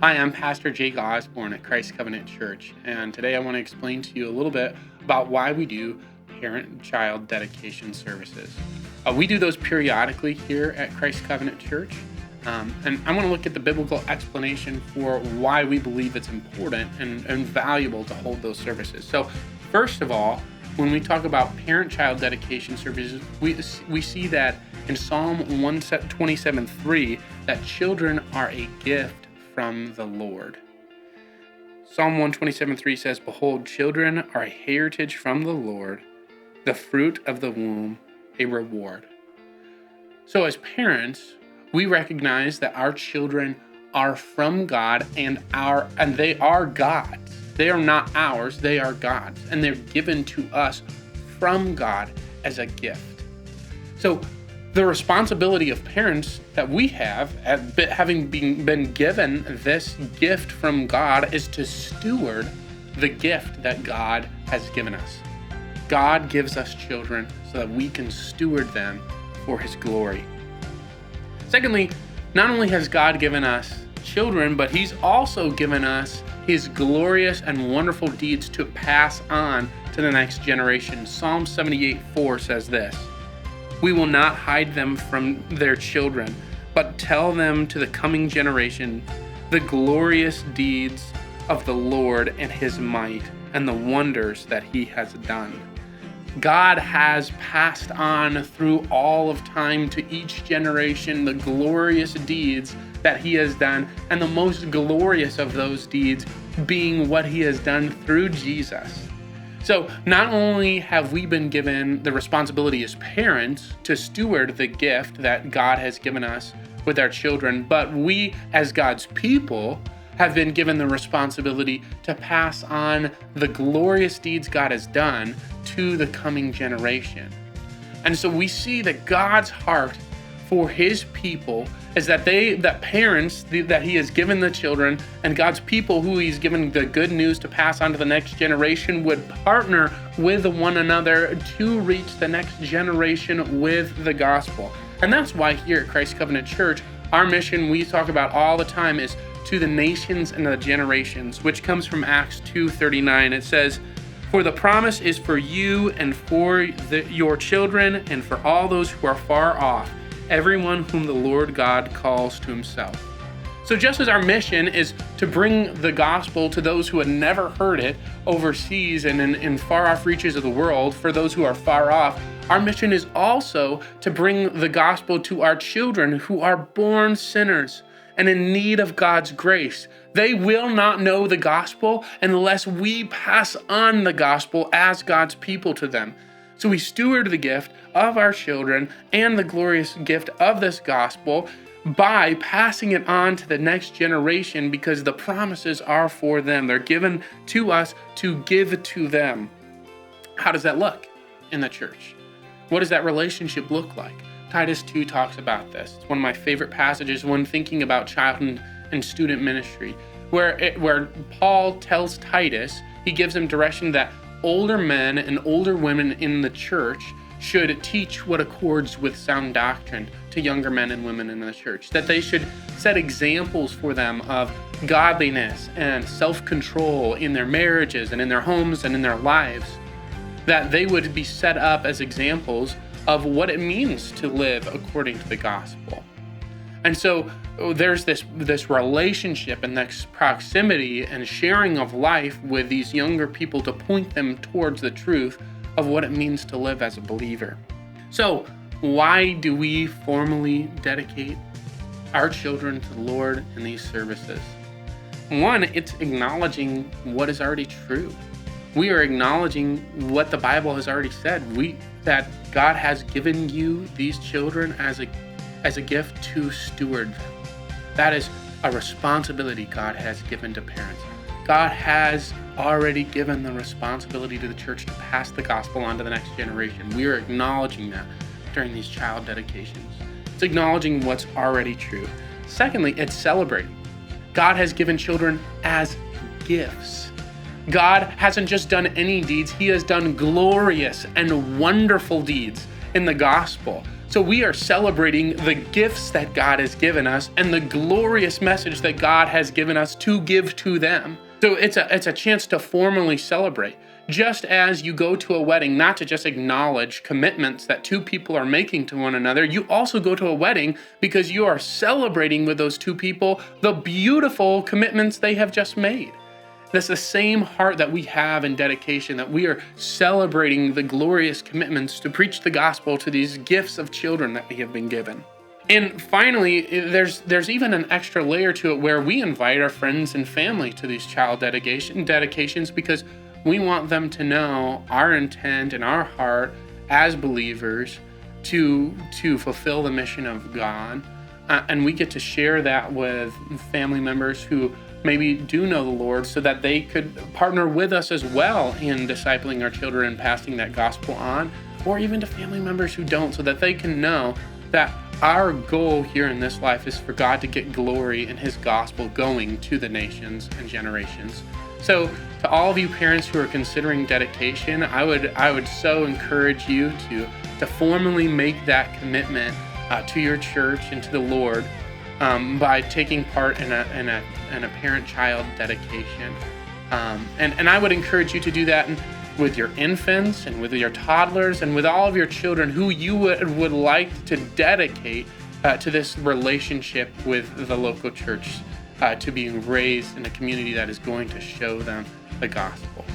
Hi, I'm Pastor Jake Osborne at Christ Covenant Church, and today I want to explain to you a little bit about why we do parent-child dedication services. We do those periodically here at Christ Covenant Church, and I want to look at the biblical explanation for why we believe it's important and valuable to hold those services. So, first of all, when we talk about parent-child dedication services, we see that in Psalm 127:3 that children are a gift from the Lord. Psalm 127:3 says, "Behold, children are a heritage from the Lord, the fruit of the womb, a reward." So as parents, we recognize that our children are from God and they are God's. They are not ours, they are God's, and they're given to us from God as a gift. So the responsibility of parents that we have, having been given this gift from God, is to steward the gift that God has given us. God gives us children so that we can steward them for His glory. Secondly, not only has God given us children, but He's also given us His glorious and wonderful deeds to pass on to the next generation. Psalm 78:4 says this, "We will not hide them from their children, but tell them to the coming generation the glorious deeds of the Lord and His might and the wonders that He has done." God has passed on through all of time to each generation the glorious deeds that He has done, and the most glorious of those deeds being what He has done through Jesus. So not only have we been given the responsibility as parents to steward the gift that God has given us with our children, but we as God's people have been given the responsibility to pass on the glorious deeds God has done to the coming generation. And so we see that God's heart for His people is that parents that He has given the children and God's people who He's given the good news to pass on to the next generation would partner with one another to reach the next generation with the gospel. And that's why here at Christ Covenant Church, our mission we talk about all the time is to the nations and the generations, which comes from Acts 2:39. It says, "For the promise is for you and for your children and for all those who are far off, everyone whom the Lord God calls to Himself." So just as our mission is to bring the gospel to those who had never heard it overseas and in far off reaches of the world, for those who are far off, our mission is also to bring the gospel to our children who are born sinners and in need of God's grace. They will not know the gospel unless we pass on the gospel as God's people to them. So we steward the gift of our children and the glorious gift of this gospel by passing it on to the next generation because the promises are for them. They're given to us to give to them. How does that look in the church? What does that relationship look like? Titus 2 talks about this. It's one of my favorite passages when thinking about child and student ministry, where Paul tells Titus, he gives him direction that older men and older women in the church should teach what accords with sound doctrine to younger men and women in the church, that they should set examples for them of godliness and self-control in their marriages and in their homes and in their lives, that they would be set up as examples of what it means to live according to the gospel. And so there's this relationship and this proximity and sharing of life with these younger people to point them towards the truth of what it means to live as a believer. So why do we formally dedicate our children to the Lord in these services? One, it's acknowledging what is already true. We are acknowledging what the Bible has already said. That God has given you these children as a gift to steward them. That is a responsibility God has given to parents. God has already given the responsibility to the church to pass the gospel on to the next generation. We are acknowledging that during these child dedications. It's acknowledging what's already true. Secondly, it's celebrating. God has given children as gifts. God hasn't just done any deeds, He has done glorious and wonderful deeds. in the gospel. So we are celebrating the gifts that God has given us and the glorious message that God has given us to give to them. So it's a chance to formally celebrate. Just as you go to a wedding, not to just acknowledge commitments that two people are making to one another, you also go to a wedding because you are celebrating with those two people the beautiful commitments they have just made. That's the same heart that we have in dedication, that we are celebrating the glorious commitments to preach the gospel to these gifts of children that we have been given. And finally, there's even an extra layer to it where we invite our friends and family to these child dedications because we want them to know our intent and our heart as believers to fulfill the mission of God. And we get to share that with family members who maybe do know the Lord so that they could partner with us as well in discipling our children and passing that gospel on, or even to family members who don't, so that they can know that our goal here in this life is for God to get glory and his gospel going to the nations and generations. So to all of you parents who are considering dedication, I would so encourage you to formally make that commitment to your church and to the Lord by taking part in a parent-child dedication. And I would encourage you to do that with your infants and with your toddlers and with all of your children who you would like to dedicate to this relationship with the local church, to being raised in a community that is going to show them the gospel.